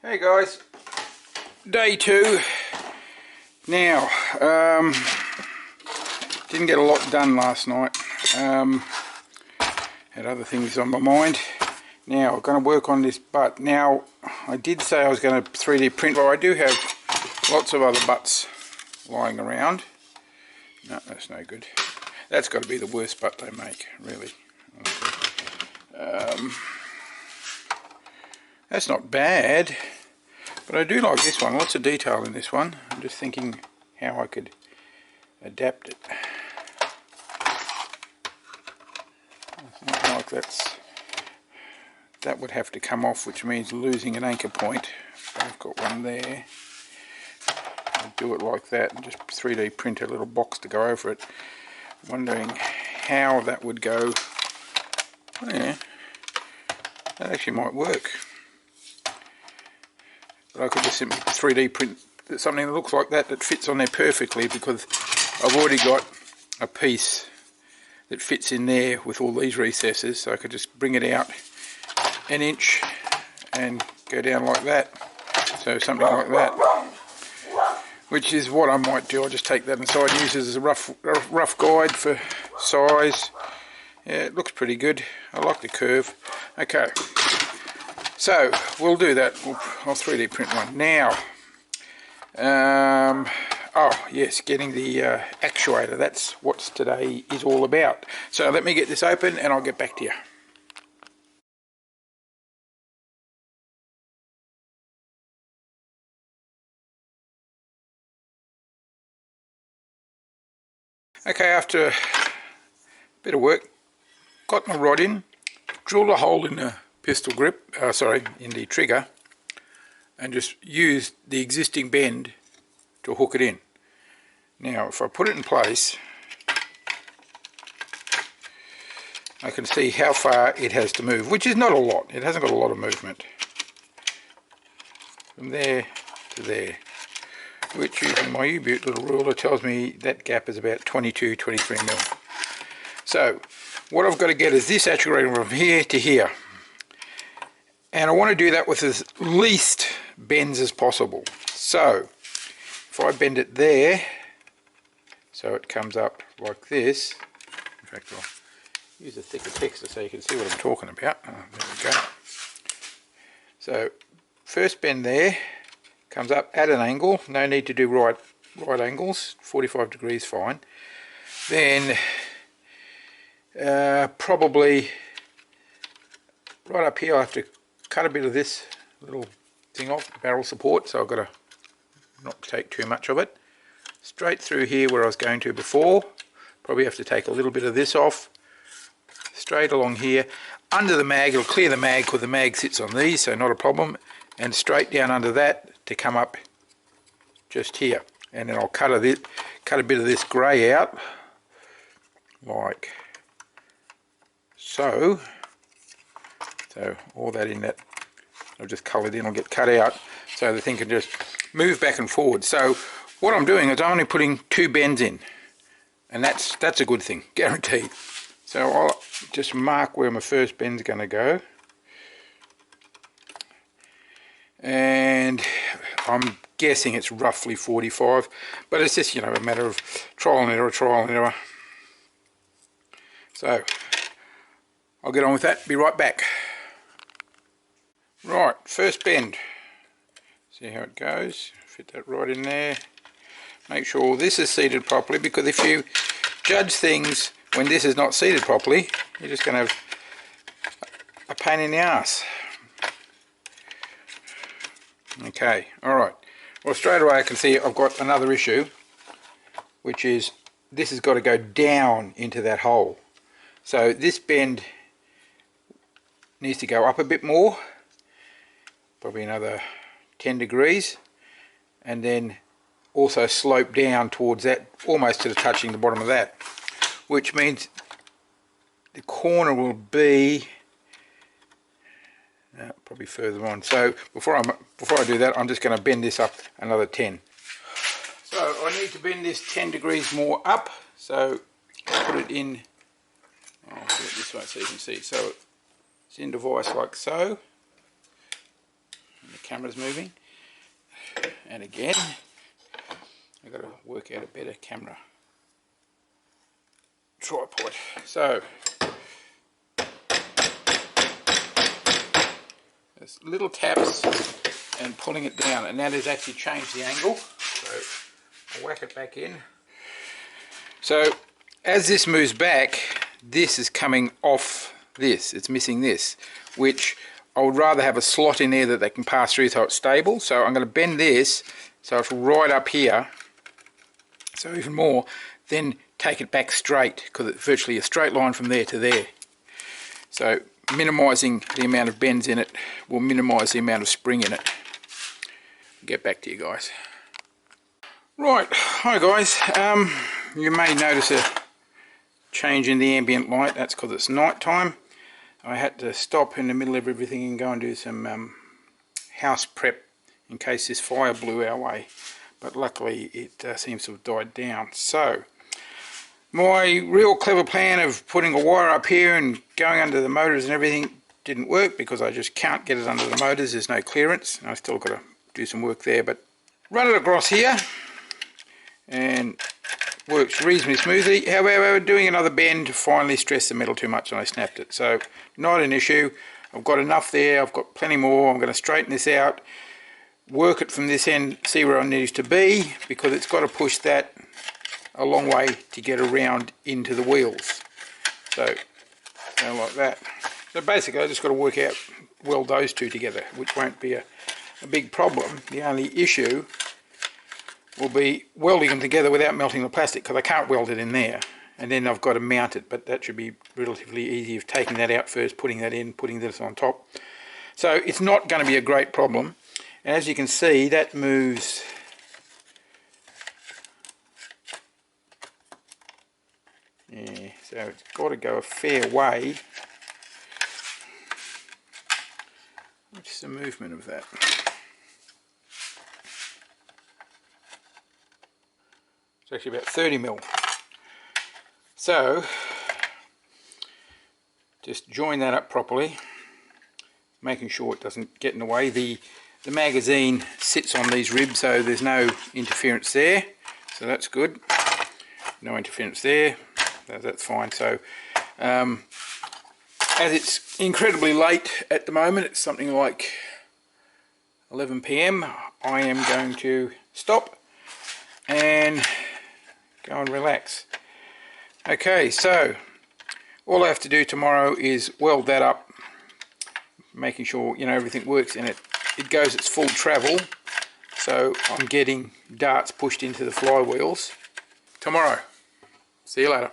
Hey guys, day 2. Now, didn't get a lot done last night. Had other things on my mind. Now, I'm going to work on this butt. Now, I did say I was going to 3D print, but I do have lots of other butts lying around. No, that's no good. That's got to be the worst butt they make, really. That's not bad, but I do like this one. Lots of detail in this one. I'm just thinking how I could adapt it. It's not like that would have to come off, which means losing an anchor point. But I've got one there. I'll do it like that and just 3D print a little box to go over it. Wondering how that would go. Oh, yeah, that actually might work. But I could just simply 3D print something that looks like that fits on there perfectly, because I've already got a piece that fits in there with all these recesses, so I could just bring it out an inch and go down like that. So something like that, which is what I might do. I'll just take that inside and use it as a rough guide for size. Yeah, it looks pretty good. I like the curve. Okay, so we'll do that. I'll 3D print one. Now, oh yes, getting the actuator. That's what today is all about. So let me get this open and I'll get back to you. Okay, after a bit of work, got my rod in, drilled a hole in the pistol grip, in the trigger, and just used the existing bend to hook it in. Now, if I put it in place, I can see how far it has to move, which is not a lot. It hasn't got a lot of movement. From there to there, which using my U-Butte little ruler tells me that gap is about 22-23 mil. So, what I've got to get is this actuator from here to here. And I want to do that with as least bends as possible. So, if I bend it there, so it comes up like this. In fact, I'll use a thicker texture so you can see what I'm talking about. Oh, there we go. So, first bend there, comes up at an angle. No need to do right angles. 45 degrees fine. Then, probably right up here, I'll have to cut a bit of this little thing off, the barrel support, so I've got to not take too much of it. Straight through here where I was going to before, probably have to take a little bit of this off. Straight along here, under the mag, it'll clear the mag because the mag sits on these, so not a problem. And straight down under that to come up just here. And then I'll cut a bit of this grey out, like so. So all that in that, I'll just colour it in, I'll get cut out so the thing can just move back and forward. So what I'm doing is I'm only putting 2 bends in, and that's a good thing, guaranteed. So I'll just mark where my first bend's going to go, and I'm guessing it's roughly 45, but it's just, you know, a matter of trial and error. So I'll get on with that, be right back. Right, first bend. See how it goes. Fit that right in there. Make sure this is seated properly, because if you judge things when this is not seated properly, you're just going to have a pain in the ass. Okay, alright. Well, straight away I can see I've got another issue, which is this has got to go down into that hole. So this bend needs to go up a bit more, probably another 10 degrees, and then also slope down towards that, almost to the touching the bottom of that, which means the corner will be probably further on. So before I do that, I'm just going to bend this up another 10. So I need to bend this 10 degrees more up, so I'll put it in, I'll put it this way so you can see. So it's in the vise like so. camera's moving. And again, I've got to work out a better camera tripod. So there's little taps and pulling it down, and that has actually changed the angle. So I'll whack it back in. So as this moves back, this is coming off this. It's missing this, which I would rather have a slot in there that they can pass through so it's stable. So I'm going to bend this so it's right up here, so even more, then take it back straight, because it's virtually a straight line from there to there. So minimising the amount of bends in it will minimise the amount of spring in it. I'll get back to you guys. Right, hi guys. You may notice a change in the ambient light. That's because it's night time. I had to stop in the middle of everything and go and do some house prep in case this fire blew our way, but luckily it seems to have died down. So my real clever plan of putting a wire up here and going under the motors and everything didn't work, because I just can't get it under the motors. There's no clearance. I still got to do some work there, but run it across here and works reasonably smoothly. However, doing another bend finally stressed the metal too much and I snapped it. So not an issue. I've got enough there. I've got plenty more. I'm going to straighten this out, work it from this end, see where it needs to be, because it's got to push that a long way to get around into the wheels. So like that. So basically I just got to work out, weld those two together, which won't be a big problem. The only issue will be welding them together without melting the plastic, because I can't weld it in there, and then I've got to mount it, but that should be relatively easy of taking that out first, putting that in, putting this on top. So it's not going to be a great problem. And as you can see, that moves so it's got to go a fair way. What's the movement of that? It's actually about 30 mil. So just join that up properly, making sure it doesn't get in the way. The magazine sits on these ribs, so there's no interference there, so that's good. No interference there, that's fine. So as it's incredibly late at the moment, it's something like 11 PM, I am going to stop and go and relax. Okay, so all I have to do tomorrow is weld that up, making sure, you know, everything works in it. It goes its full travel, so I'm getting darts pushed into the flywheels tomorrow. See you later.